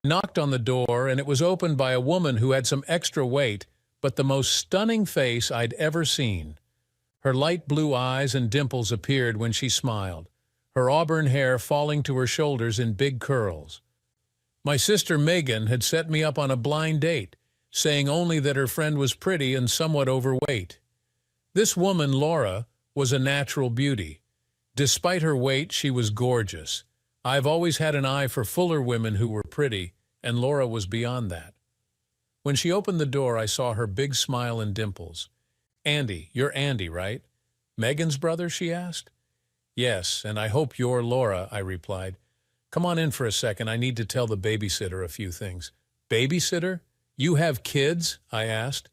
I knocked on the door, and it was opened by a woman who had some extra weight, but the most stunning face I'd ever seen. Her light blue eyes and dimples appeared when she smiled, her auburn hair falling to her shoulders in big curls. My sister Megan had set me up on a blind date, saying only that her friend was pretty and somewhat overweight. This woman, Laura, was a natural beauty. Despite her weight, she was gorgeous. I've always had an eye for fuller women who were pretty, and Laura was beyond that. When she opened the door, I saw her big smile and dimples. "Andy, you're Andy, right? Megan's brother?" she asked. "Yes, and I hope you're Laura," I replied. "Come on in for a second. I need to tell the babysitter a few things." "Babysitter? You have kids?" I asked.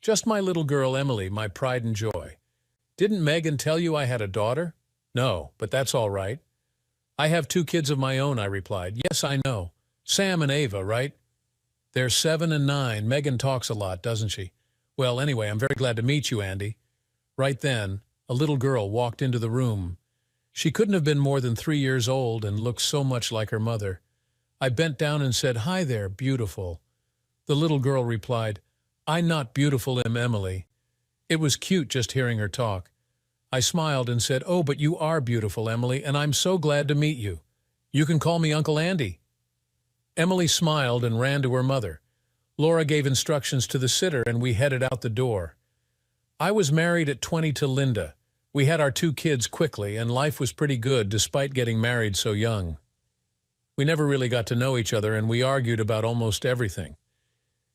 "Just my little girl Emily, my pride and joy." "Didn't Megan tell you I had a daughter?" "No, but that's all right." "I have 2 kids of my own," I replied. "Yes, I know. Sam and Ava, right?" "They're 7 and 9. Megan talks a lot, doesn't she?" "Well, anyway, I'm very glad to meet you, Andy." Right then, a little girl walked into the room. She couldn't have been more than 3 years old and looked so much like her mother. I bent down and said, "Hi there, beautiful." The little girl replied, "I'm not beautiful, I'm Emily." It was cute just hearing her talk. I smiled and said, "Oh, but you are beautiful, Emily, and I'm so glad to meet you. You can call me Uncle Andy." Emily smiled and ran to her mother. Laura gave instructions to the sitter, and we headed out the door. I was married at 20 to Linda. We had our 2 kids quickly, and life was pretty good despite getting married so young. We never really got to know each other, and we argued about almost everything.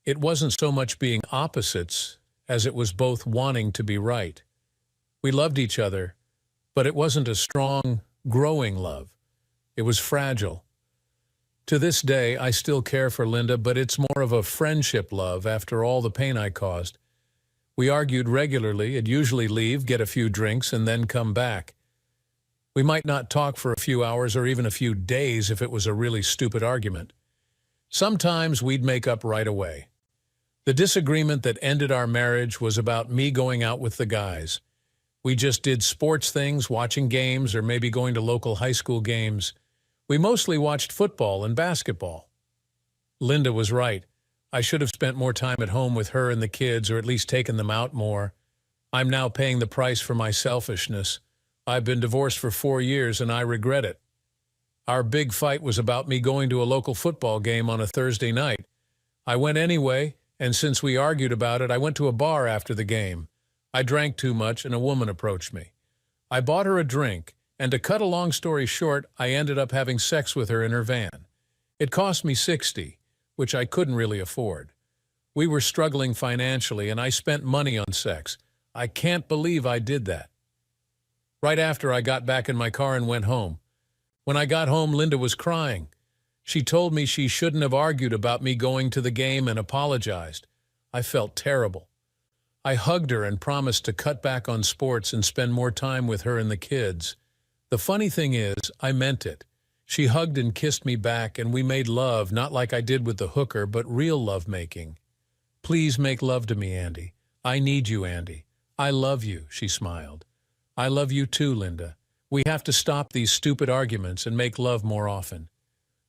It wasn't so much being opposites as it was both wanting to be right. We loved each other, but it wasn't a strong, growing love. It was fragile. To this day, I still care for Linda, but it's more of a friendship love after all the pain I caused. We argued regularly. I'd usually leave, get a few drinks, and then come back. We might not talk for a few hours or even a few days if it was a really stupid argument. Sometimes we'd make up right away. The disagreement that ended our marriage was about me going out with the guys. We just did sports things, watching games, or maybe going to local high school games. We mostly watched football and basketball. Linda was right. I should have spent more time at home with her and the kids, or at least taken them out more. I'm now paying the price for my selfishness. I've been divorced for 4 years, and I regret it. Our big fight was about me going to a local football game on a Thursday night. I went anyway, and since we argued about it, I went to a bar after the game. I drank too much, and a woman approached me. I bought her a drink, and to cut a long story short, I ended up having sex with her in her van. It cost me $60, which I couldn't really afford. We were struggling financially, and I spent money on sex. I can't believe I did that. Right after, I got back in my car and went home. When I got home, Linda was crying. She told me she shouldn't have argued about me going to the game and apologized. I felt terrible. I hugged her and promised to cut back on sports and spend more time with her and the kids. The funny thing is, I meant it. She hugged and kissed me back, and we made love, not like I did with the hooker, but real love-making. "Please make love to me, Andy. I need you, Andy. I love you," she smiled. "I love you too, Linda. We have to stop these stupid arguments and make love more often."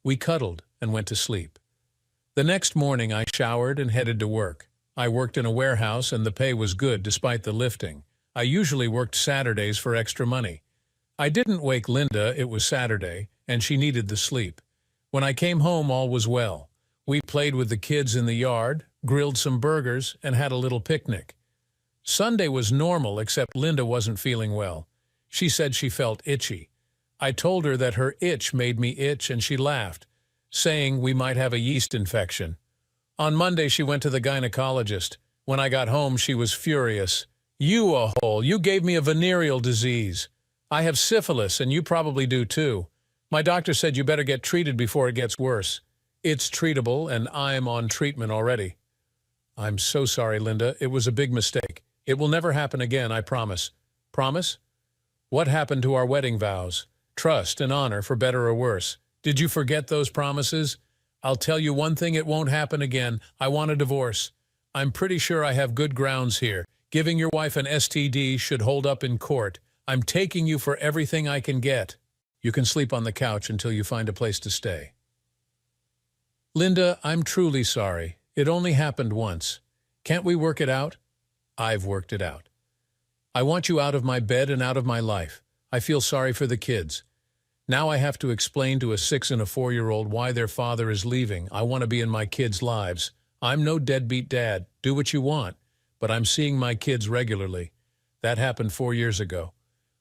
We cuddled and went to sleep. The next morning, I showered and headed to work. I worked in a warehouse, and the pay was good despite the lifting. I usually worked Saturdays for extra money. I didn't wake Linda. It was Saturday, and she needed the sleep. When I came home, all was well. We played with the kids in the yard, grilled some burgers, and had a little picnic. Sunday was normal, except Linda wasn't feeling well. She said she felt itchy. I told her that her itch made me itch, and she laughed, saying we might have a yeast infection. On Monday, she went to the gynecologist. When I got home, she was furious. "You a hole! You gave me a venereal disease. I have syphilis, and you probably do too. My doctor said you better get treated before it gets worse. It's treatable, and I'm on treatment already." "I'm so sorry, Linda. It was a big mistake. It will never happen again, I promise." "Promise?" "What happened to our wedding vows? Trust and honor, for better or worse. Did you forget those promises? I'll tell you one thing, it won't happen again. I want a divorce. I'm pretty sure I have good grounds here. Giving your wife an STD should hold up in court. I'm taking you for everything I can get. You can sleep on the couch until you find a place to stay." Linda, I'm truly sorry. It only happened once. Can't we work it out? I've worked it out. I want you out of my bed and out of my life. I feel sorry for the kids. Now I have to explain to a 6- and a 4-year-old why their father is leaving. I want to be in my kids' lives. I'm no deadbeat dad. Do what you want. But I'm seeing my kids regularly. That happened 4 years ago.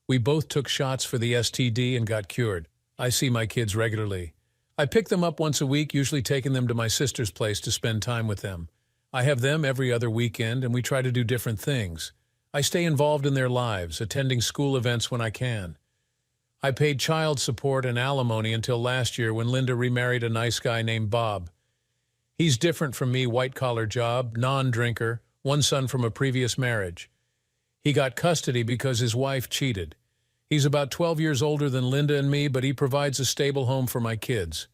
We both took shots for the STD and got cured. I see my kids regularly. I pick them up once a week, usually taking them to my sister's place to spend time with them. I have them every other weekend, and we try to do different things. I stay involved in their lives, attending school events when I can. I paid child support and alimony until last year when Linda remarried a nice guy named Bob. He's different from me, white-collar job, non-drinker, one son from a previous marriage. He got custody because his wife cheated. He's about 12 years older than Linda and me, but he provides a stable home for my kids.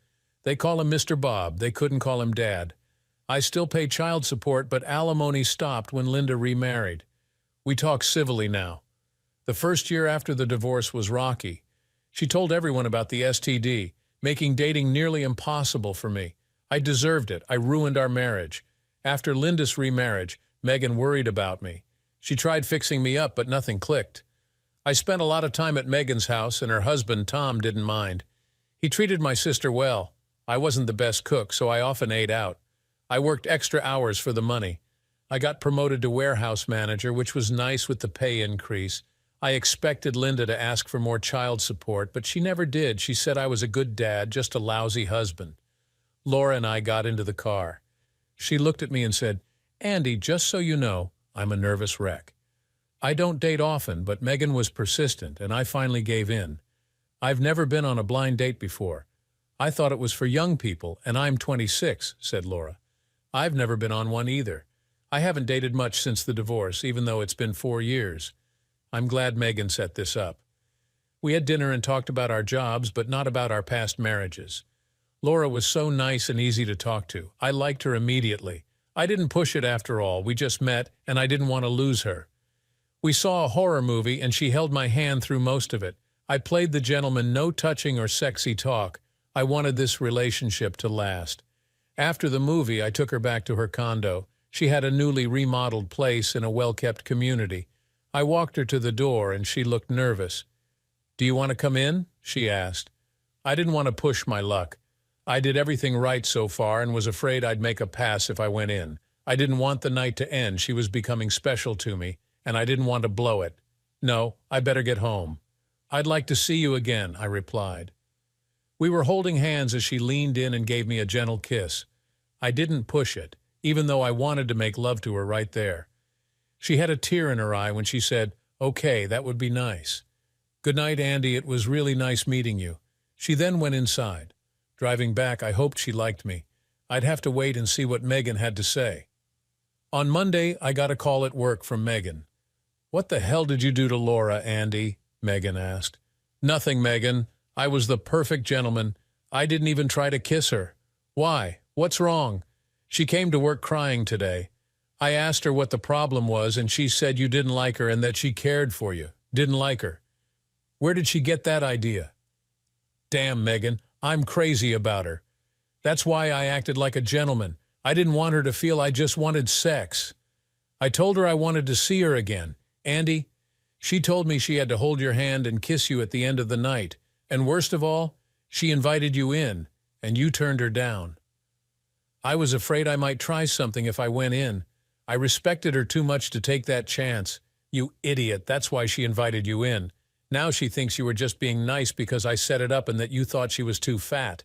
They call him Mr. Bob. They couldn't call him Dad. I still pay child support, but alimony stopped when Linda remarried. We talk civilly now. The first year after the divorce was rocky. She told everyone about the STD, making dating nearly impossible for me. I deserved it. I ruined our marriage. After Linda's remarriage, Megan worried about me. She tried fixing me up, but nothing clicked. I spent a lot of time at Megan's house, and her husband, Tom, didn't mind. He treated my sister well. I wasn't the best cook, so I often ate out. I worked extra hours for the money. I got promoted to warehouse manager, which was nice with the pay increase. I expected Linda to ask for more child support, but she never did. She said I was a good dad, just a lousy husband. Laura and I got into the car. She looked at me and said, "Andy, just so you know, I'm a nervous wreck." I don't date often, but Megan was persistent, and I finally gave in. I've never been on a blind date before. I thought it was for young people, and I'm 26, said Laura. I've never been on one either. I haven't dated much since the divorce, even though it's been 4 years. I'm glad Megan set this up. We had dinner and talked about our jobs, but not about our past marriages. Laura was so nice and easy to talk to. I liked her immediately. I didn't push it after all. We just met, and I didn't want to lose her. We saw a horror movie, and she held my hand through most of it. I played the gentleman, no touching or sexy talk. I wanted this relationship to last. After the movie, I took her back to her condo. She had a newly remodeled place in a well-kept community. I walked her to the door, and she looked nervous. "Do you want to come in?" she asked. I didn't want to push my luck. I did everything right so far and was afraid I'd make a pass if I went in. I didn't want the night to end. She was becoming special to me, and I didn't want to blow it. "No, I better get home." "I'd like to see you again," I replied. We were holding hands as she leaned in and gave me a gentle kiss. I didn't push it, even though I wanted to make love to her right there. She had a tear in her eye when she said, "Okay, that would be nice." "Good night, Andy. It was really nice meeting you." She then went inside. Driving back, I hoped she liked me. I'd have to wait and see what Megan had to say. On Monday, I got a call at work from Megan. "What the hell did you do to Laura, Andy?" Megan asked. "Nothing, Megan. I was the perfect gentleman. I didn't even try to kiss her." "Why? What's wrong?" "She came to work crying today. I asked her what the problem was, and she said you didn't like her and that she cared for you. Didn't like her." "Where did she get that idea?" "Damn, Megan, I'm crazy about her. That's why I acted like a gentleman. I didn't want her to feel I just wanted sex. I told her I wanted to see her again. Andy, she told me she had to hold your hand and kiss you at the end of the night. And worst of all, she invited you in, and you turned her down. I was afraid I might try something if I went in. I respected her too much to take that chance. You idiot, that's why she invited you in. Now she thinks you were just being nice because I set it up and that you thought she was too fat.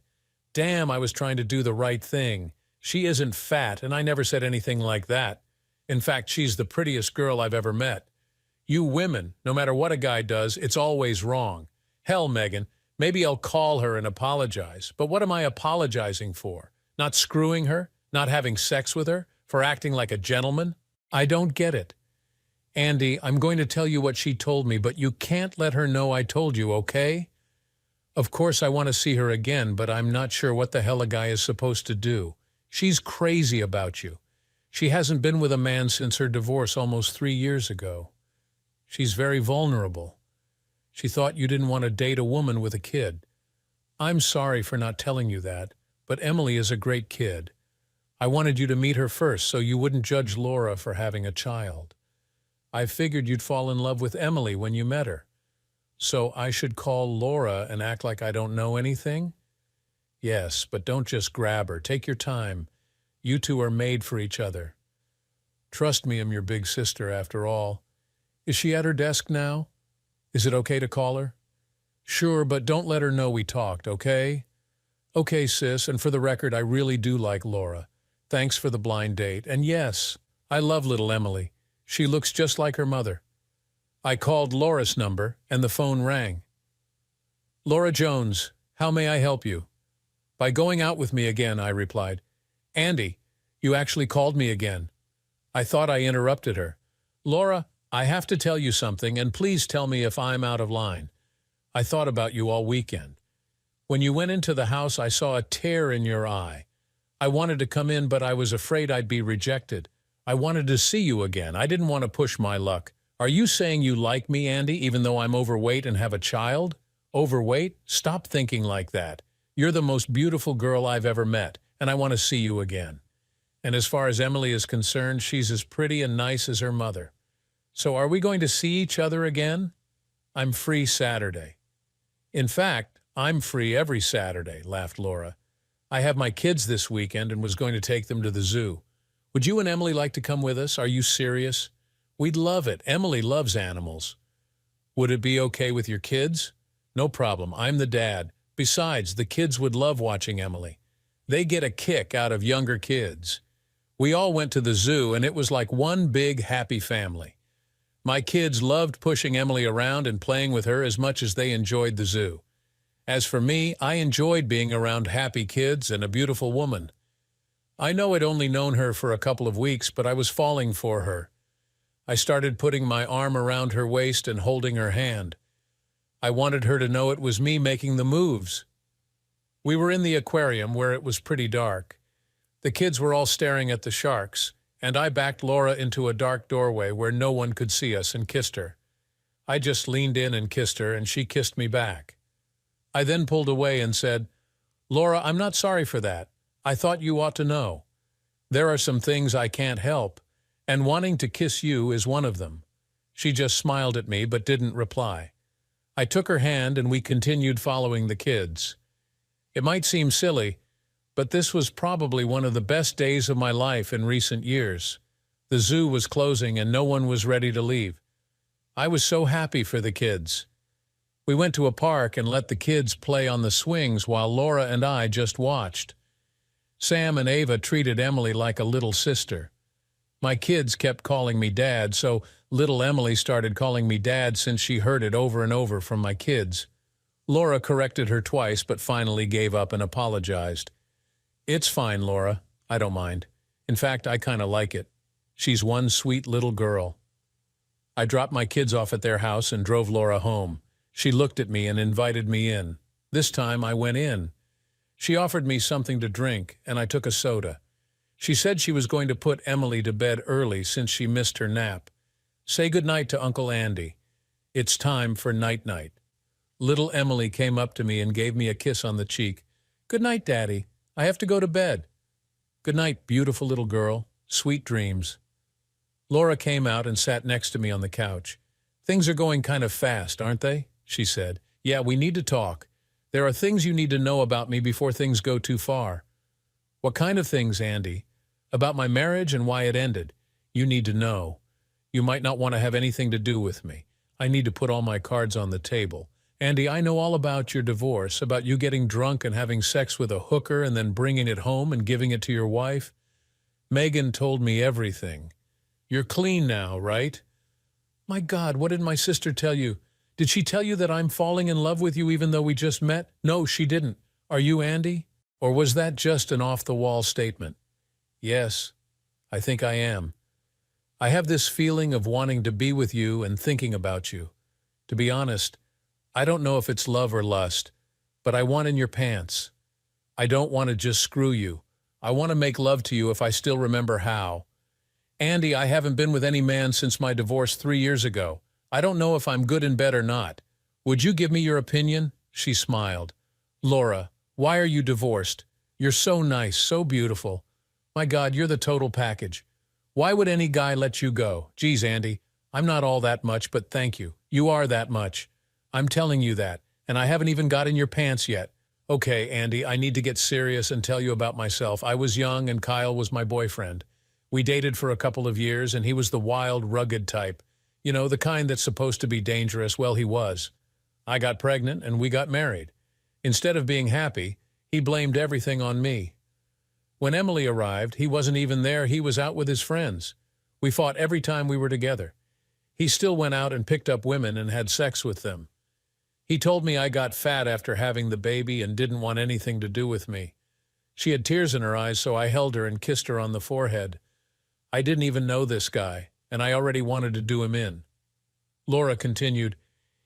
Damn, I was trying to do the right thing. She isn't fat, and I never said anything like that. In fact, she's the prettiest girl I've ever met. You women, no matter what a guy does, it's always wrong. Hell, Megan, maybe I'll call her and apologize. But what am I apologizing for? Not screwing her? Not having sex with her? For acting like a gentleman? I don't get it. Andy, I'm going to tell you what she told me, but you can't let her know I told you, okay? Of course I want to see her again, but I'm not sure what the hell a guy is supposed to do. She's crazy about you. She hasn't been with a man since her divorce almost 3 years ago. She's very vulnerable. She thought you didn't want to date a woman with a kid. I'm sorry for not telling you that, but Emily is a great kid. I wanted you to meet her first so you wouldn't judge Laura for having a child. I figured you'd fall in love with Emily when you met her. So I should call Laura and act like I don't know anything? Yes, but don't just grab her. Take your time. You two are made for each other. Trust me, I'm your big sister after all. Is she at her desk now? Is it okay to call her? Sure, but don't let her know we talked, okay? Okay, sis, and for the record, I really do like Laura. Thanks for the blind date. And yes, I love little Emily. She looks just like her mother. I called Laura's number, and the phone rang. Laura Jones, how may I help you? By going out with me again, I replied. Andy, you actually called me again. I thought I interrupted her. Laura, I have to tell you something, and please tell me if I'm out of line. I thought about you all weekend. When you went into the house, I saw a tear in your eye. I wanted to come in, but I was afraid I'd be rejected. I wanted to see you again. I didn't want to push my luck. Are you saying you like me, Andy, even though I'm overweight and have a child? Overweight? Stop thinking like that. You're the most beautiful girl I've ever met, and I want to see you again. And as far as Emily is concerned, she's as pretty and nice as her mother. So are we going to see each other again? I'm free Saturday. In fact, I'm free every Saturday, laughed Laura. I have my kids this weekend and was going to take them to the zoo. Would you and Emily like to come with us? Are you serious? We'd love it. Emily loves animals. Would it be okay with your kids? No problem. I'm the dad. Besides, the kids would love watching Emily. They get a kick out of younger kids. We all went to the zoo, and it was like one big, happy family. My kids loved pushing Emily around and playing with her as much as they enjoyed the zoo. As for me, I enjoyed being around happy kids and a beautiful woman. I know I'd only known her for a couple of weeks, but I was falling for her. I started putting my arm around her waist and holding her hand. I wanted her to know it was me making the moves. We were in the aquarium where it was pretty dark. The kids were all staring at the sharks, and I backed Laura into a dark doorway where no one could see us and kissed her. I just leaned in and kissed her, and she kissed me back. I then pulled away and said, Laura, I'm not sorry for that. I thought you ought to know. There are some things I can't help, and wanting to kiss you is one of them. She just smiled at me but didn't reply. I took her hand and we continued following the kids. It might seem silly, but this was probably one of the best days of my life in recent years. The zoo was closing and no one was ready to leave. I was so happy for the kids. We went to a park and let the kids play on the swings while Laura and I just watched. Sam and Ava treated Emily like a little sister. My kids kept calling me Dad, so little Emily started calling me Dad since she heard it over and over from my kids. Laura corrected her twice but finally gave up and apologized. It's fine, Laura. I don't mind. In fact, I kind of like it. She's one sweet little girl. I dropped my kids off at their house and drove Laura home. She looked at me and invited me in. This time I went in. She offered me something to drink, and I took a soda. She said she was going to put Emily to bed early since she missed her nap. Say goodnight to Uncle Andy. It's time for night-night. Little Emily came up to me and gave me a kiss on the cheek. Good night, Daddy. I have to go to bed. Good night, beautiful little girl. Sweet dreams. Laura came out and sat next to me on the couch. Things are going kind of fast, aren't they? She said. Yeah, we need to talk. There are things you need to know about me before things go too far. What kind of things, Andy? About my marriage and why it ended. You need to know. You might not want to have anything to do with me. I need to put all my cards on the table. Andy, I know all about your divorce, about you getting drunk and having sex with a hooker and then bringing it home and giving it to your wife. Megan told me everything. You're clean now, right? My God, what did my sister tell you? Did she tell you that I'm falling in love with you even though we just met? No, she didn't. Are you, Andy? Or was that just an off-the-wall statement? Yes, I think I am. I have this feeling of wanting to be with you and thinking about you. To be honest, I don't know if it's love or lust, but I want in your pants. I don't want to just screw you. I want to make love to you if I still remember how. Andy, I haven't been with any man since my divorce 3 years ago. I don't know if I'm good in bed or not. Would you give me your opinion? She smiled. Laura, why are you divorced? You're so nice, so beautiful. My God, you're the total package. Why would any guy let you go? Geez, Andy, I'm not all that much, but thank you. You are that much. I'm telling you that, and I haven't even got in your pants yet. Okay, Andy, I need to get serious and tell you about myself. I was young and Kyle was my boyfriend. We dated for a couple of years, and he was the wild, rugged type. You know, the kind that's supposed to be dangerous. Well, he was. I got pregnant, and we got married. Instead of being happy, he blamed everything on me. When Emily arrived, he wasn't even there. He was out with his friends. We fought every time we were together. He still went out and picked up women and had sex with them. He told me I got fat after having the baby and didn't want anything to do with me. She had tears in her eyes, so I held her and kissed her on the forehead. I didn't even know this guy, and I already wanted to do him in. Laura continued,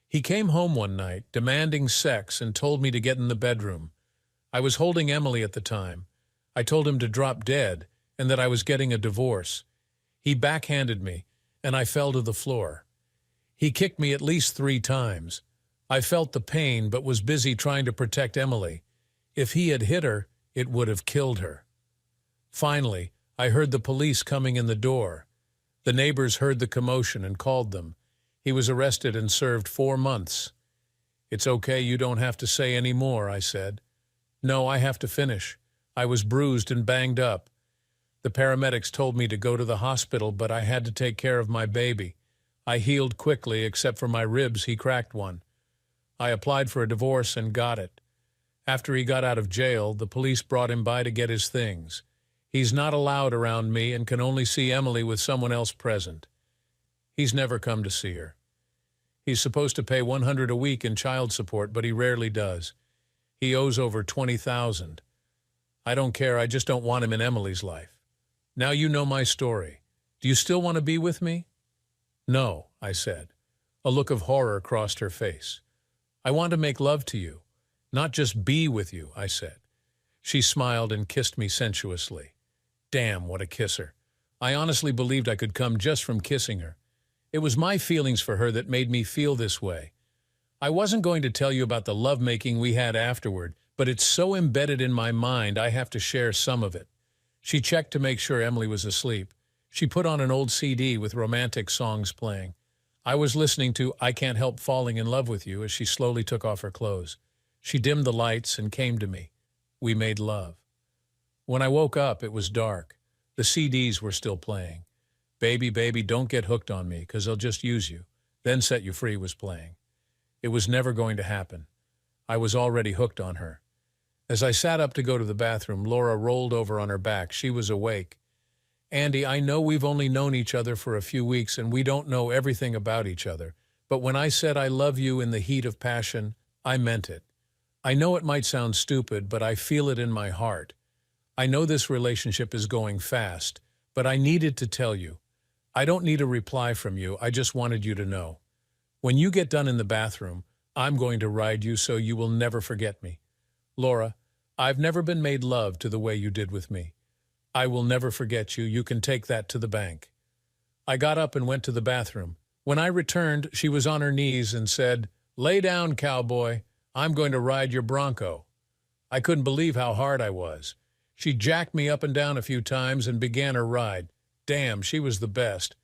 he came home one night, demanding sex, and told me to get in the bedroom. I was holding Emily at the time. I told him to drop dead and that I was getting a divorce. He backhanded me, and I fell to the floor. He kicked me at least 3 times. I felt the pain but was busy trying to protect Emily. If he had hit her, it would have killed her. Finally, I heard the police coming in the door. The neighbors heard the commotion and called them. He was arrested and served 4 months. It's okay, you don't have to say any more, I said. No, I have to finish. I was bruised and banged up. The paramedics told me to go to the hospital, but I had to take care of my baby. I healed quickly, except for my ribs, he cracked one. I applied for a divorce and got it. After he got out of jail, the police brought him by to get his things. He's not allowed around me and can only see Emily with someone else present. He's never come to see her. He's supposed to pay $100 a week in child support, but he rarely does. He owes over $20,000. I don't care, I just don't want him in Emily's life. Now you know my story. Do you still want to be with me? No, I said. A look of horror crossed her face. I want to make love to you, not just be with you, I said. She smiled and kissed me sensuously. Damn, what a kisser. I honestly believed I could come just from kissing her. It was my feelings for her that made me feel this way. I wasn't going to tell you about the lovemaking we had afterward, but it's so embedded in my mind I have to share some of it. She checked to make sure Emily was asleep. She put on an old CD with romantic songs playing. I was listening to I Can't Help Falling in Love with You as she slowly took off her clothes. She dimmed the lights and came to me. We made love. When I woke up, it was dark. The CDs were still playing. Baby, baby, don't get hooked on me, 'cause they'll just use you. Then Set You Free was playing. It was never going to happen. I was already hooked on her. As I sat up to go to the bathroom, Laura rolled over on her back. She was awake. Andy, I know we've only known each other for a few weeks and we don't know everything about each other, but when I said I love you in the heat of passion, I meant it. I know it might sound stupid, but I feel it in my heart. I know this relationship is going fast, but I needed to tell you. I don't need a reply from you, I just wanted you to know. When you get done in the bathroom, I'm going to ride you so you will never forget me. Laura, I've never been made love to the way you did with me. I will never forget you. You can take that to the bank. I got up and went to the bathroom. When I returned, she was on her knees and said, "Lay down, cowboy. I'm going to ride your Bronco." I couldn't believe how hard I was. She jacked me up and down a few times and began her ride. Damn, she was the best.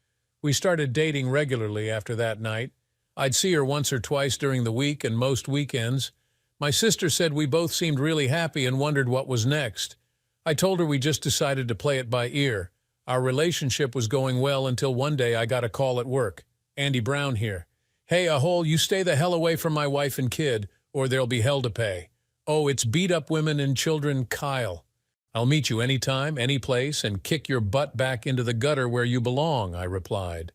We started dating regularly after that night. I'd see her once or twice during the week and most weekends. My sister said we both seemed really happy and wondered what was next. I told her we just decided to play it by ear. Our relationship was going well until one day I got a call at work. Andy Brown here. "Hey, Ahole, you stay the hell away from my wife and kid, or there'll be hell to pay. Oh, it's beat-up women and children, Kyle. I'll meet you anytime, any place, and kick your butt back into the gutter where you belong," I replied.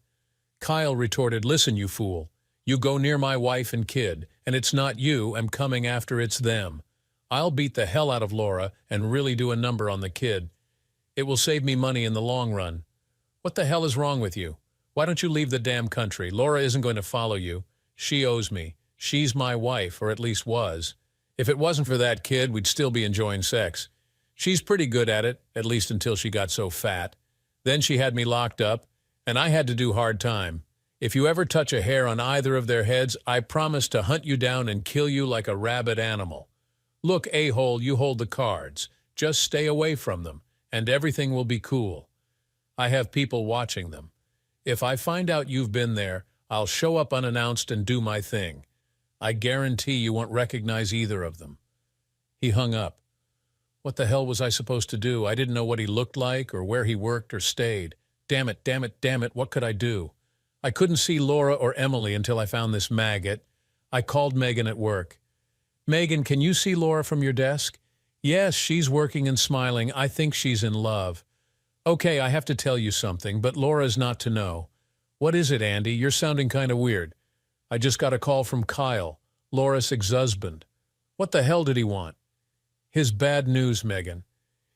Kyle retorted, "Listen, you fool. You go near my wife and kid, and it's not you I'm coming after, it's them. I'll beat the hell out of Laura and really do a number on the kid. It will save me money in the long run. What the hell is wrong with you? Why don't you leave the damn country? Laura isn't going to follow you. She owes me. She's my wife, or at least was. If it wasn't for that kid, we'd still be enjoying sex. She's pretty good at it, at least until she got so fat. Then she had me locked up, and I had to do hard time. If you ever touch a hair on either of their heads, I promise to hunt you down and kill you like a rabid animal. Look, a-hole, you hold the cards. Just stay away from them, and everything will be cool. I have people watching them. If I find out you've been there, I'll show up unannounced and do my thing. I guarantee you won't recognize either of them." He hung up. What the hell was I supposed to do? I didn't know what he looked like or where he worked or stayed. Damn it, damn it, damn it, what could I do? I couldn't see Laura or Emily until I found this maggot. I called Megan at work. "Megan, can you see Laura from your desk?" "Yes, she's working and smiling. I think she's in love." "Okay, I have to tell you something, but Laura's not to know." "What is it, Andy? You're sounding kind of weird." "I just got a call from Kyle, Laura's ex-husband." "What the hell did he want?" "His bad news, Megan.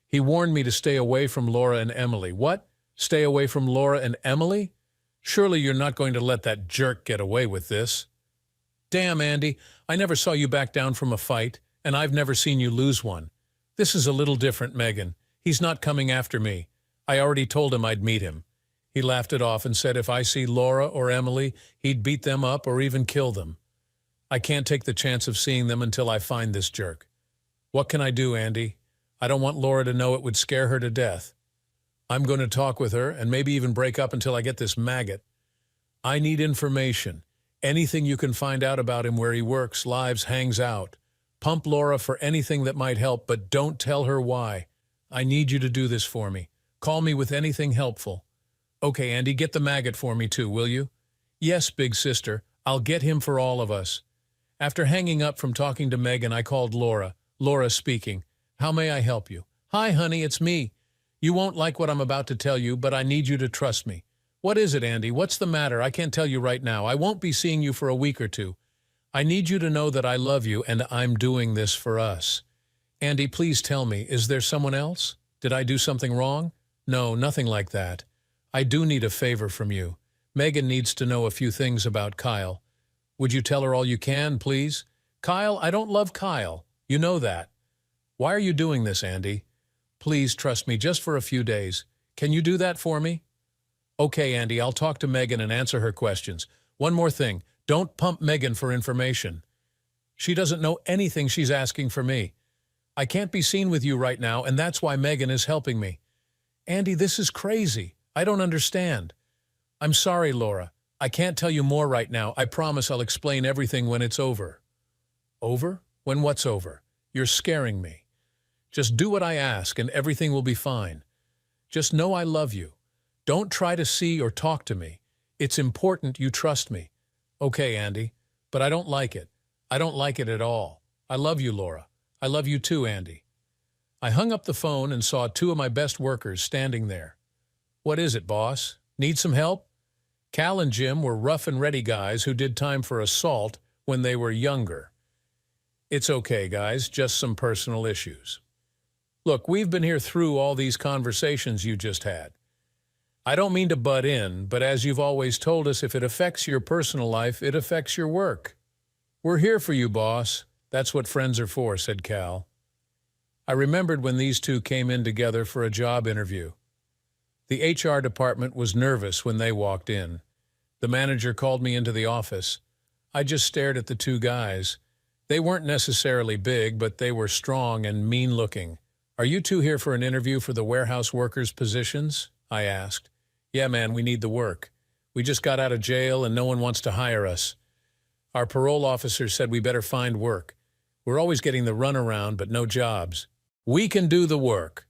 He warned me to stay away from Laura and Emily." "What? Stay away from Laura and Emily? Surely you're not going to let that jerk get away with this." "Damn, Andy, I never saw you back down from a fight, and I've never seen you lose one. This is a little different, Megan. He's not coming after me. I already told him I'd meet him." He laughed it off and said if I see Laura or Emily, he'd beat them up or even kill them. I can't take the chance of seeing them until I find this jerk. What can I do, Andy? I don't want Laura to know. It would scare her to death. I'm going to talk with her and maybe even break up until I get this maggot. I need information. Anything you can find out about him, where he works, lives, hangs out. Pump Laura for anything that might help, but don't tell her why. I need you to do this for me. Call me with anything helpful. Okay, Andy, get the maggot for me too, will you? Yes, big sister. I'll get him for all of us. After hanging up from talking to Megan, I called Laura. Laura speaking. How may I help you? Hi, honey, it's me. You won't like what I'm about to tell you, but I need you to trust me. What is it, Andy? What's the matter? I can't tell you right now. I won't be seeing you for a week or two. I need you to know that I love you and I'm doing this for us. Andy, please tell me, is there someone else? Did I do something wrong? No, nothing like that. I do need a favor from you. Megan needs to know a few things about Kyle. Would you tell her all you can, please? Kyle, I don't love Kyle. You know that. Why are you doing this, Andy? Please trust me just for a few days. Can you do that for me? Okay, Andy, I'll talk to Megan and answer her questions. One more thing. Don't pump Megan for information. She doesn't know anything she's asking for me. I can't be seen with you right now, and that's why Megan is helping me. Andy, this is crazy. I don't understand. I'm sorry, Laura. I can't tell you more right now. I promise I'll explain everything when it's over. Over? When what's over? You're scaring me. Just do what I ask and everything will be fine. Just know I love you. Don't try to see or talk to me. It's important you trust me. Okay, Andy, but I don't like it. I don't like it at all. I love you, Laura. I love you too, Andy. I hung up the phone and saw two of my best workers standing there. What is it, boss? Need some help? Cal and Jim were rough and ready guys who did time for assault when they were younger. It's okay, guys, just some personal issues. Look, we've been here through all these conversations you just had. I don't mean to butt in, but as you've always told us, if it affects your personal life, it affects your work. We're here for you, boss. That's what friends are for, said Cal. I remembered when these two came in together for a job interview. The HR department was nervous when they walked in. The manager called me into the office. I just stared at the two guys. They weren't necessarily big, but they were strong and mean-looking. Are you two here for an interview for the warehouse workers' positions? I asked. Yeah, man, we need the work. We just got out of jail and no one wants to hire us. Our parole officer said we better find work. We're always getting the runaround, but no jobs. We can do the work.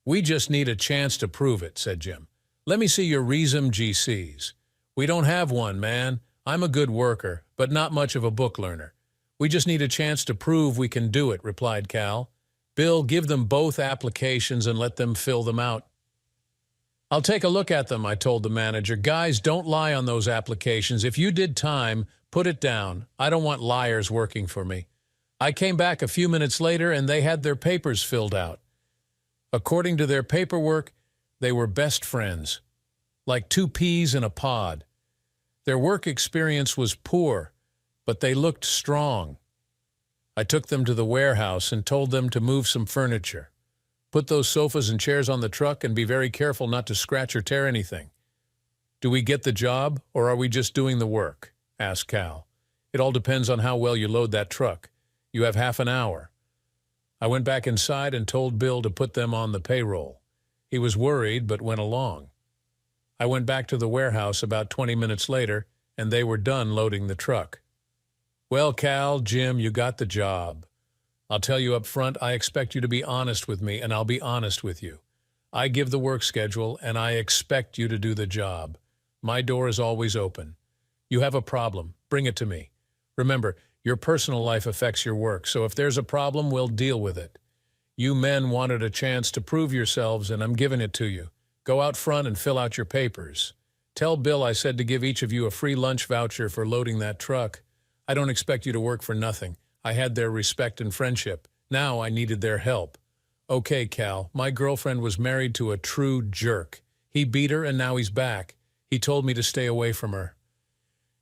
We just need a chance to prove it, said Jim. Let me see your resume GCs. We don't have one, man. I'm a good worker, but not much of a book learner. We just need a chance to prove we can do it, replied Cal. Bill, give them both applications and let them fill them out. I'll take a look at them, I told the manager. Guys, don't lie on those applications. If you did time, put it down. I don't want liars working for me. I came back a few minutes later and they had their papers filled out. According to their paperwork, they were best friends, like two peas in a pod. Their work experience was poor, but they looked strong. I took them to the warehouse and told them to move some furniture. Put those sofas and chairs on the truck and be very careful not to scratch or tear anything. Do we get the job, or are we just doing the work? Asked Cal. It all depends on how well you load that truck. You have half an hour. I went back inside and told Bill to put them on the payroll. He was worried, but went along. I went back to the warehouse about 20 minutes later, and they were done loading the truck. Well, Cal, Jim, you got the job. I'll tell you up front, I expect you to be honest with me, and I'll be honest with you. I give the work schedule, and I expect you to do the job. My door is always open. You have a problem, bring it to me. Remember, your personal life affects your work, so if there's a problem, we'll deal with it. You men wanted a chance to prove yourselves, and I'm giving it to you. Go out front and fill out your papers. Tell Bill I said to give each of you a free lunch voucher for loading that truck. I don't expect you to work for nothing. I had their respect and friendship. Now I needed their help. Okay, Cal, my girlfriend was married to a true jerk. He beat her and now he's back. He told me to stay away from her.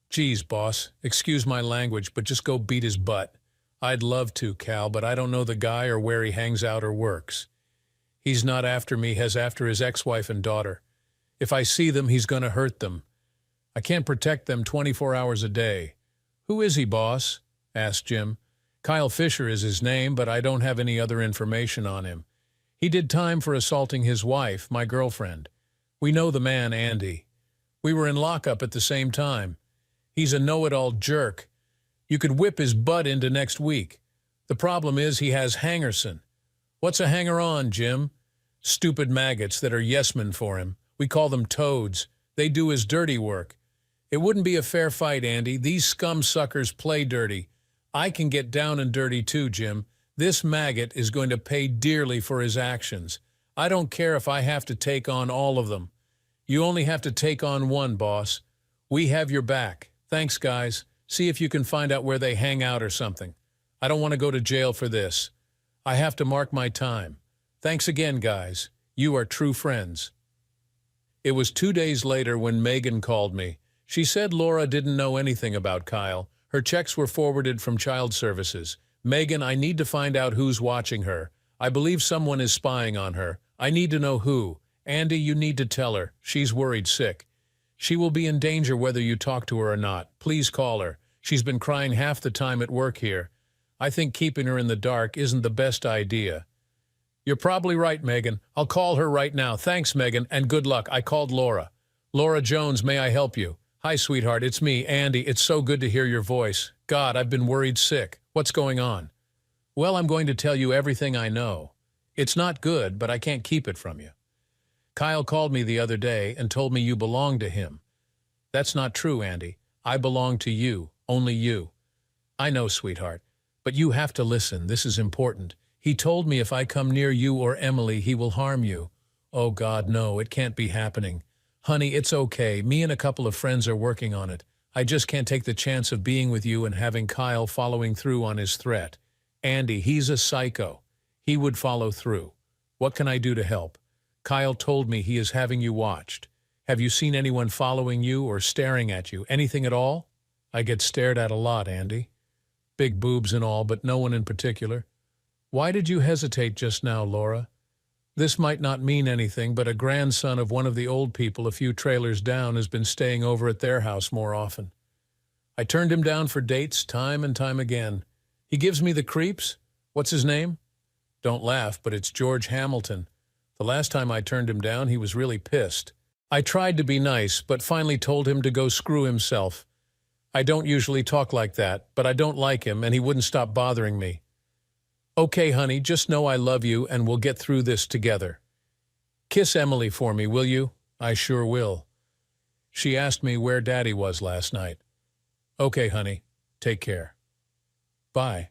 Geez, boss, excuse my language, but just go beat his butt. I'd love to, Cal, but I don't know the guy or where he hangs out or works. He's not after me, he's after his ex-wife and daughter. If I see them, he's going to hurt them. I can't protect them 24 hours a day. Who is he, boss? Asked Jim. Kyle Fisher is his name, but I don't have any other information on him. He did time for assaulting his wife, my girlfriend. We know the man, Andy. We were in lockup at the same time. He's a know-it-all jerk. You could whip his butt into next week. The problem is he has hangerson. What's a hanger-on, Jim? Stupid maggots that are yes-men for him. We call them toads. They do his dirty work. It wouldn't be a fair fight, Andy. These scum suckers play dirty. I can get down and dirty too, Jim. This maggot is going to pay dearly for his actions. I don't care if I have to take on all of them. You only have to take on one, boss. We have your back. Thanks, guys. See if you can find out where they hang out or something. I don't want to go to jail for this. I have to mark my time. Thanks again, guys. You are true friends. It was 2 days later when Megan called me. She said Laura didn't know anything about Kyle. Her checks were forwarded from child services. Megan, I need to find out who's watching her. I believe someone is spying on her. I need to know who. Andy, you need to tell her. She's worried sick. She will be in danger whether you talk to her or not. Please call her. She's been crying half the time at work here. I think keeping her in the dark isn't the best idea. You're probably right, Megan. I'll call her right now. Thanks, Megan, and good luck. I called Laura. Laura Jones, may I help you? Hi, sweetheart. It's me, Andy. It's so good to hear your voice. God, I've been worried sick. What's going on? Well, I'm going to tell you everything I know. It's not good, but I can't keep it from you. Kyle called me the other day and told me you belong to him. That's not true, Andy. I belong to you, only you. I know, sweetheart, but you have to listen. This is important. He told me if I come near you or Emily, he will harm you. Oh, God, no, it can't be happening. Honey, it's okay. Me and a couple of friends are working on it. I just can't take the chance of being with you and having Kyle following through on his threat. Andy, he's a psycho. He would follow through. What can I do to help? Kyle told me he is having you watched. Have you seen anyone following you or staring at you? Anything at all? I get stared at a lot, Andy. Big boobs and all, but no one in particular. Why did you hesitate just now, Laura? This might not mean anything, but a grandson of one of the old people a few trailers down has been staying over at their house more often. I turned him down for dates time and time again. He gives me the creeps. What's his name? Don't laugh, but it's George Hamilton. The last time I turned him down, he was really pissed. I tried to be nice, but finally told him to go screw himself. I don't usually talk like that, but I don't like him, and he wouldn't stop bothering me. Okay, honey, just know I love you, and we'll get through this together. Kiss Emily for me, will you? I sure will. She asked me where Daddy was last night. Okay, honey, take care. Bye.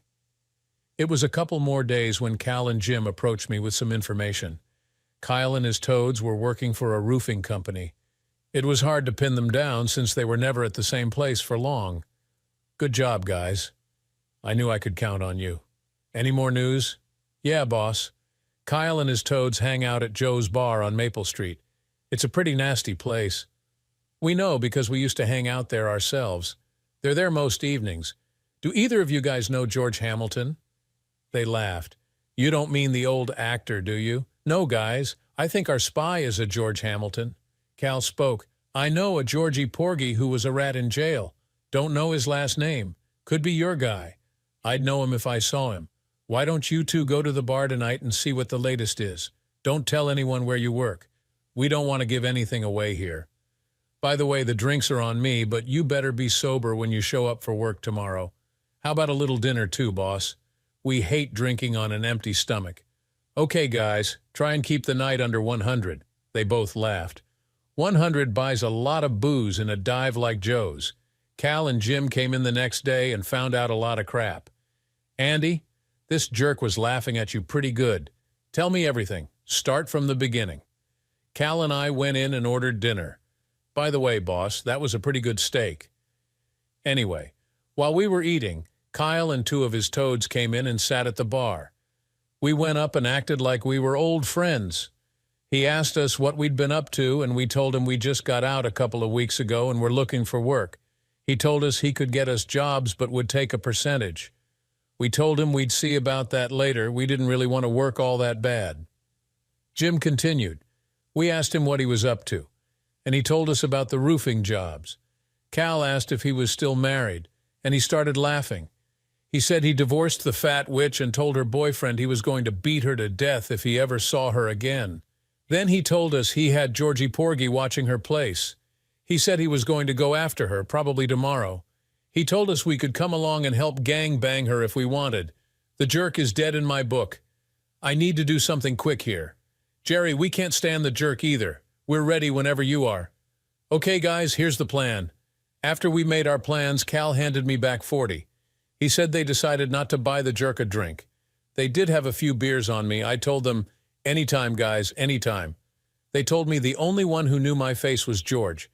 It was a couple more days when Cal and Jim approached me with some information. Kyle and his toads were working for a roofing company. It was hard to pin them down since they were never at the same place for long. Good job, guys. I knew I could count on you. Any more news? Yeah, boss. Kyle and his toads hang out at Joe's Bar on Maple Street. It's a pretty nasty place. We know because we used to hang out there ourselves. They're there most evenings. Do either of you guys know George Hamilton? They laughed. You don't mean the old actor, do you? No, guys. I think our spy is a George Hamilton. Cal spoke. I know a Georgie Porgy who was a rat in jail. Don't know his last name. Could be your guy. I'd know him if I saw him. Why don't you two go to the bar tonight and see what the latest is? Don't tell anyone where you work. We don't want to give anything away here. By the way, the drinks are on me, but you better be sober when you show up for work tomorrow. How about a little dinner too, boss? We hate drinking on an empty stomach. Okay, guys, try and keep the night under 100. They both laughed. 100 buys a lot of booze in a dive like Joe's. Cal and Jim came in the next day and found out a lot of crap. Andy, this jerk was laughing at you pretty good. Tell me everything. Start from the beginning. Cal and I went in and ordered dinner. By the way, boss, that was a pretty good steak. Anyway, while we were eating, Kyle and two of his toads came in and sat at the bar. We went up and acted like we were old friends. He asked us what we'd been up to, and we told him we just got out a couple of weeks ago and were looking for work. He told us he could get us jobs but would take a percentage. We told him we'd see about that later. We didn't really want to work all that bad. Jim continued. We asked him what he was up to, and he told us about the roofing jobs. Cal asked if he was still married, and he started laughing. He said he divorced the fat witch and told her boyfriend he was going to beat her to death if he ever saw her again. Then he told us he had Georgie Porgy watching her place. He said he was going to go after her, probably tomorrow. He told us we could come along and help gang bang her if we wanted. The jerk is dead in my book. I need to do something quick here. Jerry, we can't stand the jerk either. We're ready whenever you are. Okay, guys, here's the plan. After we made our plans, Cal handed me back 40. He said they decided not to buy the jerk a drink. They did have a few beers on me. I told them, anytime, guys, anytime. They told me the only one who knew my face was George.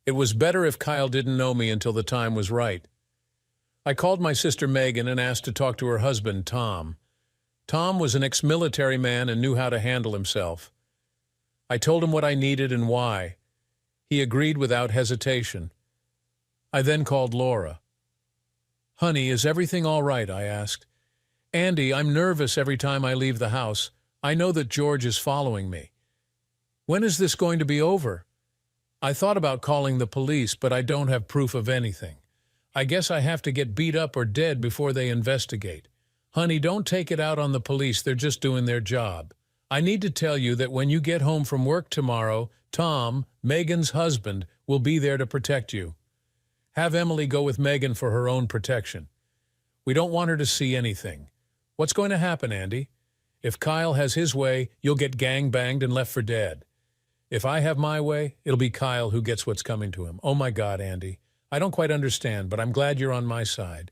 It was better if Kyle didn't know me until the time was right. I called my sister Megan and asked to talk to her husband, Tom. Tom was an ex-military man and knew how to handle himself. I told him what I needed and why. He agreed without hesitation. I then called Laura. Honey, is everything all right? I asked. Andy, I'm nervous every time I leave the house. I know that George is following me. When is this going to be over? I thought about calling the police, but I don't have proof of anything. I guess I have to get beat up or dead before they investigate. Honey, don't take it out on the police. They're just doing their job. I need to tell you that when you get home from work tomorrow, Tom, Megan's husband, will be there to protect you. Have Emily go with Megan for her own protection. We don't want her to see anything. What's going to happen, Andy? If Kyle has his way, you'll get gang-banged and left for dead. If I have my way, it'll be Kyle who gets what's coming to him. Oh my God, Andy. I don't quite understand, but I'm glad you're on my side.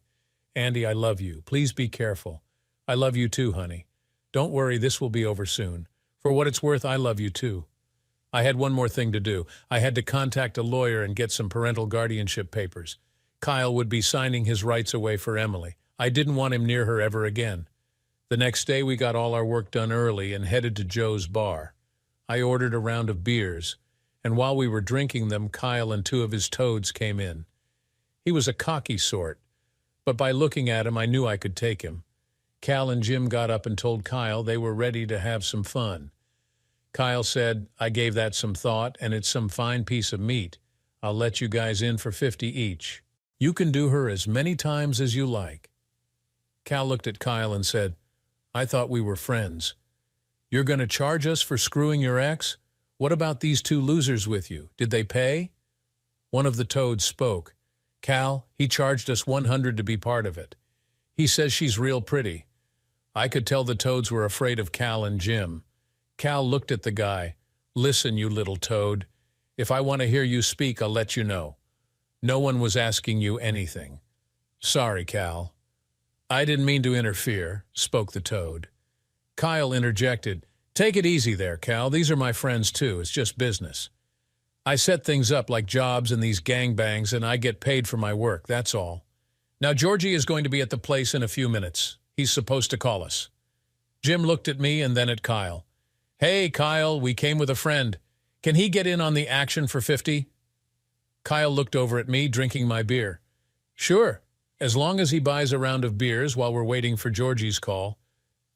Andy, I love you. Please be careful. I love you too, honey. Don't worry, this will be over soon. For what it's worth, I love you too. I had one more thing to do. I had to contact a lawyer and get some parental guardianship papers. Kyle would be signing his rights away for Emily. I didn't want him near her ever again. The next day, we got all our work done early and headed to Joe's bar. I ordered a round of beers, and while we were drinking them, Kyle and two of his toads came in. He was a cocky sort, but by looking at him, I knew I could take him. Cal and Jim got up and told Kyle they were ready to have some fun. Kyle said, I gave that some thought, and it's some fine piece of meat. I'll let you guys in for 50 each. You can do her as many times as you like. Cal looked at Kyle and said, I thought we were friends. You're going to charge us for screwing your ex? What about these two losers with you? Did they pay? One of the toads spoke. Cal, he charged us 100 to be part of it. He says she's real pretty. I could tell the toads were afraid of Cal and Jim. Cal looked at the guy. Listen, you little toad. If I want to hear you speak, I'll let you know. No one was asking you anything. Sorry, Cal. I didn't mean to interfere, spoke the toad. Kyle interjected. Take it easy there, Cal. These are my friends, too. It's just business. I set things up like jobs and these gangbangs, and I get paid for my work, that's all. Now, Georgie is going to be at the place in a few minutes. He's supposed to call us. Jim looked at me and then at Kyle. Hey, Kyle, we came with a friend. Can he get in on the action for 50? Kyle looked over at me, drinking my beer. Sure, as long as he buys a round of beers while we're waiting for Georgie's call.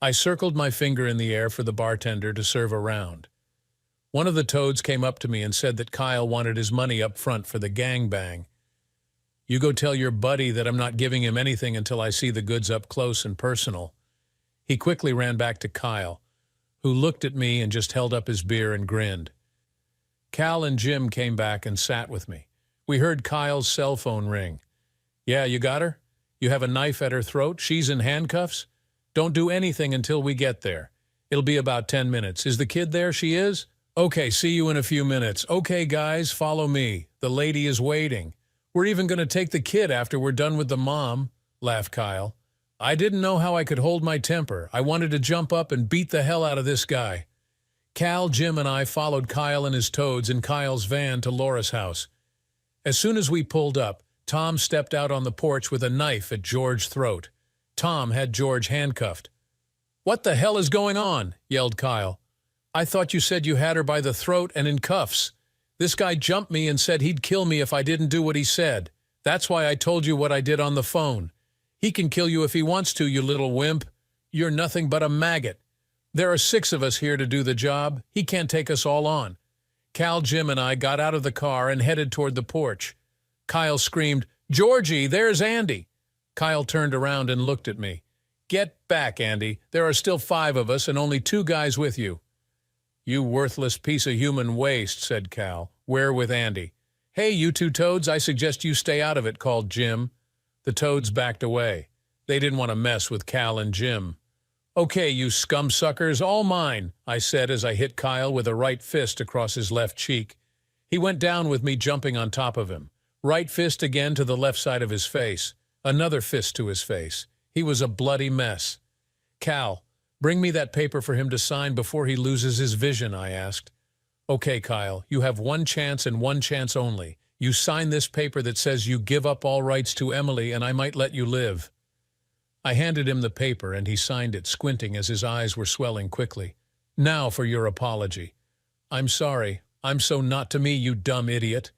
I circled my finger in the air for the bartender to serve a round. One of the toads came up to me and said that Kyle wanted his money up front for the gangbang. You go tell your buddy that I'm not giving him anything until I see the goods up close and personal. He quickly ran back to Kyle, who looked at me and just held up his beer and grinned. Cal and Jim came back and sat with me. We heard Kyle's cell phone ring. "Yeah, you got her? You have a knife at her throat? She's in handcuffs? Don't do anything until we get there. It'll be about 10 minutes. Is the kid there? She is? Okay, see you in a few minutes. Okay, guys, follow me. The lady is waiting. We're even going to take the kid after we're done with the mom," laughed Kyle. I didn't know how I could hold my temper. I wanted to jump up and beat the hell out of this guy. Cal, Jim, and I followed Kyle and his toads in Kyle's van to Laura's house. As soon as we pulled up, Tom stepped out on the porch with a knife at George's throat. Tom had George handcuffed. "What the hell is going on?" yelled Kyle. "I thought you said you had her by the throat and in cuffs. This guy jumped me and said he'd kill me if I didn't do what he said. That's why I told you what I did on the phone. He can kill you if he wants to, you little wimp. You're nothing but a maggot. There are 6 of us here to do the job. He can't take us all on." Cal, Jim, and I got out of the car and headed toward the porch. Kyle screamed, "Georgie, there's Andy." Kyle turned around and looked at me. "Get back, Andy. There are still 5 of us and only 2 guys with you." "You worthless piece of human waste," said Cal. "Where with Andy?" "Hey, you 2 toads, I suggest you stay out of it," called Jim. The toads backed away. They didn't want to mess with Cal and Jim. "Okay, you scum-suckers, all mine," I said as I hit Kyle with a right fist across his left cheek. He went down with me jumping on top of him. Right fist again to the left side of his face. Another fist to his face. He was a bloody mess. "Cal, bring me that paper for him to sign before he loses his vision," I asked. "Okay, Kyle, you have 1 chance and 1 chance only. You sign this paper that says you give up all rights to Emily and I might let you live." I handed him the paper and he signed it, squinting as his eyes were swelling quickly. "Now for your apology." "I'm sorry. I'm so not to me, you dumb idiot.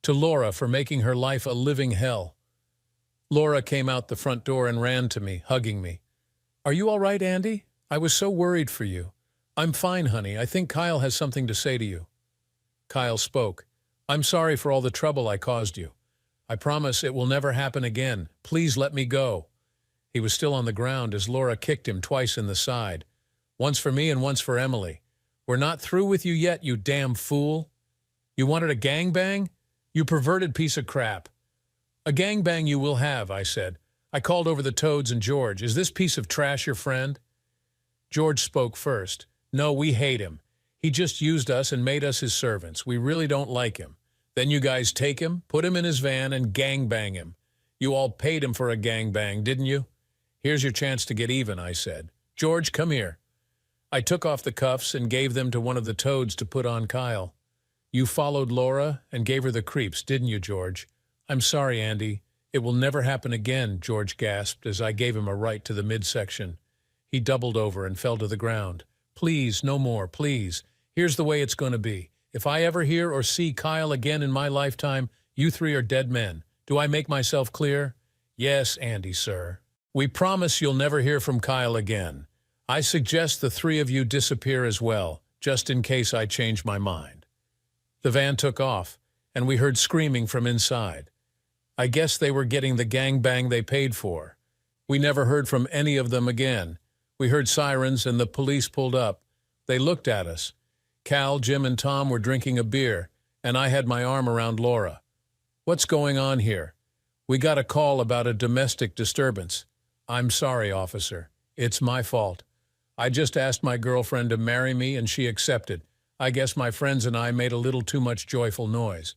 To Laura for making her life a living hell." Laura came out the front door and ran to me, hugging me. "Are you all right, Andy? I was so worried for you." "I'm fine, honey. I think Kyle has something to say to you." Kyle spoke. "I'm sorry for all the trouble I caused you. I promise it will never happen again. Please let me go." He was still on the ground as Laura kicked him twice in the side. "Once for me and once for Emily. We're not through with you yet, you damn fool. You wanted a gangbang? You perverted piece of crap." "A gangbang you will have," I said. I called over the toads and George. "Is this piece of trash your friend?" George spoke first. "No, we hate him. He just used us and made us his servants. We really don't like him. Then you guys take him, put him in his van, and gangbang him. You all paid him for a gangbang, didn't you? Here's your chance to get even," I said. "George, come here." I took off the cuffs and gave them to one of the toads to put on Kyle. "You followed Laura and gave her the creeps, didn't you, George?" "I'm sorry, Andy. It will never happen again," George gasped as I gave him a right to the midsection. He doubled over and fell to the ground. "Please, no more, please. Here's the way it's going to be. If I ever hear or see Kyle again in my lifetime, you 3 are dead men. Do I make myself clear?" "Yes, Andy, sir." "We promise you'll never hear from Kyle again. I suggest the 3 of you disappear as well, just in case I change my mind." The van took off, and we heard screaming from inside. I guess they were getting the gangbang they paid for. We never heard from any of them again. We heard sirens and the police pulled up. They looked at us. Cal, Jim, and Tom were drinking a beer, and I had my arm around Laura. "What's going on here?" "We got a call about a domestic disturbance." "I'm sorry, officer. It's my fault. I just asked my girlfriend to marry me and she accepted. I guess my friends and I made a little too much joyful noise."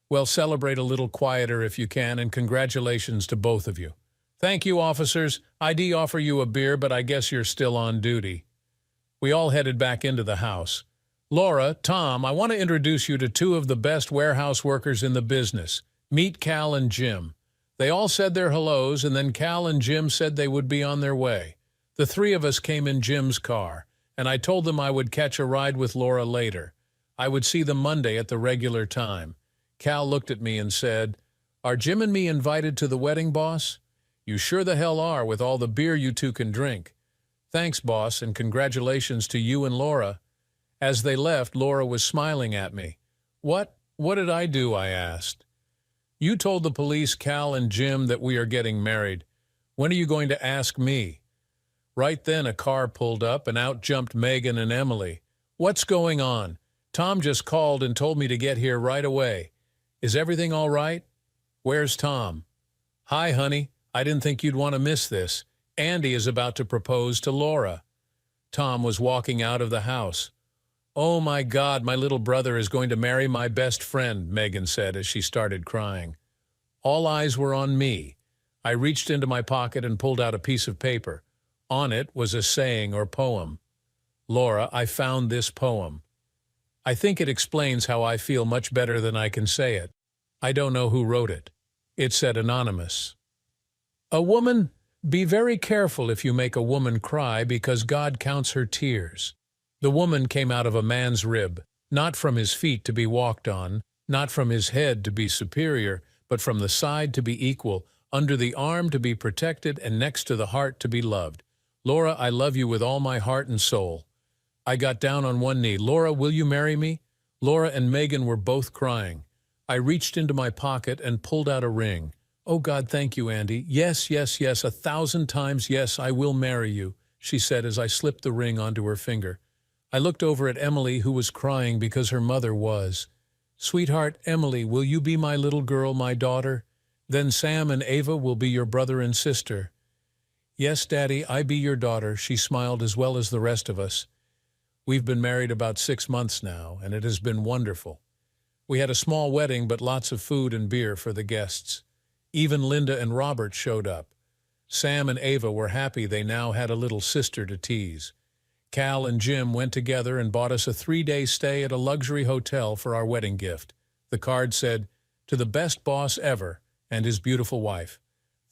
"Well, celebrate a little quieter if you can, and congratulations to both of you." "Thank you, officers. I'd offer you a beer, but I guess you're still on duty." We all headed back into the house. "Laura, Tom, I want to introduce you to 2 of the best warehouse workers in the business. Meet Cal and Jim." They all said their hellos, and then Cal and Jim said they would be on their way. The 3 of us came in Jim's car, and I told them I would catch a ride with Laura later. I would see them Monday at the regular time. Cal looked at me and said, "Are Jim and me invited to the wedding, boss?" "You sure the hell are with all the beer you 2 can drink." "Thanks, boss, and congratulations to you and Laura." As they left, Laura was smiling at me. What did I do?" I asked. "You told the police, Cal and Jim, that we are getting married. When are you going to ask me?" Right then a car pulled up and out jumped Megan and Emily. "What's going on? Tom just called and told me to get here right away. Is everything all right? Where's Tom?" "Hi, honey. I didn't think you'd want to miss this. Andy is about to propose to Laura." Tom was walking out of the house. "Oh my God, my little brother is going to marry my best friend," Megan said as she started crying. All eyes were on me. I reached into my pocket and pulled out a piece of paper. On it was a saying or poem. "Laura, I found this poem. I think it explains how I feel much better than I can say it. I don't know who wrote it." It said anonymous. "A woman, be very careful if you make a woman cry because God counts her tears. The woman came out of a man's rib, not from his feet to be walked on, not from his head to be superior, but from the side to be equal, under the arm to be protected, and next to the heart to be loved. Laura, I love you with all my heart and soul." I got down on one knee. "Laura, will you marry me?" Laura and Megan were both crying. I reached into my pocket and pulled out a ring. "Oh God, thank you, Andy. Yes, yes, yes, 1,000 times yes, I will marry you," she said as I slipped the ring onto her finger. I looked over at Emily, who was crying because her mother was. "Sweetheart, Emily, will you be my little girl, my daughter? Then Sam and Ava will be your brother and sister." "Yes, Daddy, I be your daughter," she smiled as well as the rest of us. We've been married about 6 months now, and it has been wonderful. We had a small wedding, but lots of food and beer for the guests. Even Linda and Robert showed up. Sam and Ava were happy they now had a little sister to tease. Cal and Jim went together and bought us a 3-day stay at a luxury hotel for our wedding gift. The card said, "To the best boss ever and his beautiful wife.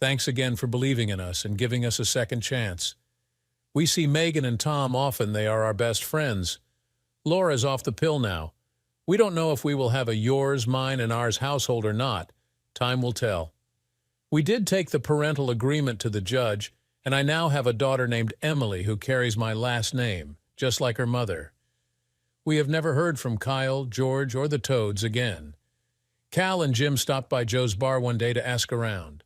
Thanks again for believing in us and giving us a second chance." We see Megan and Tom often. They are our best friends. Laura's off the pill now. We don't know if we will have a yours, mine, and ours household or not. Time will tell. We did take the parental agreement to the judge, and I now have a daughter named Emily who carries my last name, just like her mother. We have never heard from Kyle, George, or the Toads again. Cal and Jim stopped by Joe's bar one day to ask around.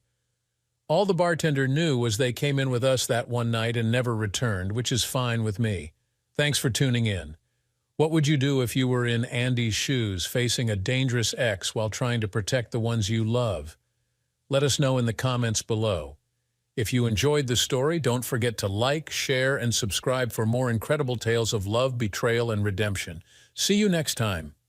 All the bartender knew was they came in with us that one night and never returned, which is fine with me. Thanks for tuning in. What would you do if you were in Andy's shoes, facing a dangerous ex while trying to protect the ones you love? Let us know in the comments below. If you enjoyed the story, don't forget to like, share, and subscribe for more incredible tales of love, betrayal, and redemption. See you next time.